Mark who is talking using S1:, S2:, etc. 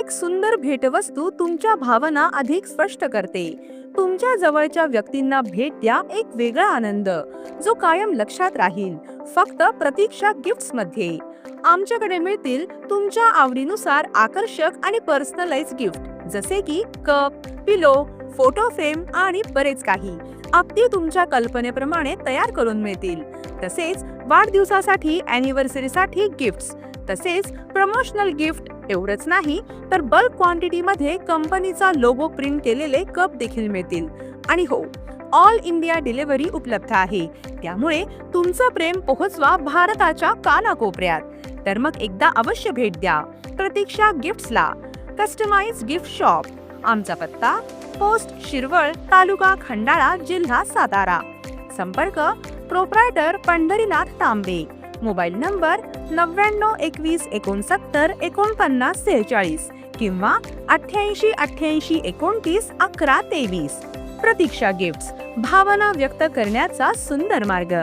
S1: एक सुंदर भेटवस्तू तुमच्या भावना अधिक स्पष्ट करते. तुमच्या जवळच्या व्यक्तींना भेट द्या, एक वेगळा आनंद जो कायम लक्षात राहील. फक्त प्रतीक्षा गिफ्ट्स मध्ये आमच्याकडे मिळतील तुमच्या आवडीनुसार आकर्षक आणि पर्सनलाइज गिफ्ट, जसे की कप, पिलो, फोटो फ्रेम आणि बरेच काही. अगदी तुमच्या कल्पनेप्रमाणे तयार करून मिळतील. तसेच वाढदिवसासाठी, अॅनिव्हर्सरीसाठी गिफ्ट्स, तसेच प्रमोशनल गिफ्ट. एवढंच नाही तर बल्क क्वांटिटीमध्ये कंपनीचा लोगो प्रिंट केलेले कप देखील मिळतील. आणि हो, ऑल इंडिया डिलिव्हरी उपलब्ध आहे. त्यामुळे तुमचं प्रेम पोहोचवा भारताच्या कानाकोपऱ्यात. तर मग एकदा अवश्य भेट द्या प्रतीक्षा गिफ्ट्सला. Customize gift shop. आमचा पत्ता: पोस्ट शिरवळ, तालुका खंडाळा, जिल्हा सातारा. संपर्क: proprietor Pandharinath Tambe. Mobile number 99 20 69 49 46 किंवा 88 88 29 11 23. प्रतीक्षा गिफ्ट्स, भावना व्यक्त करण्याचा सुंदर मार्ग.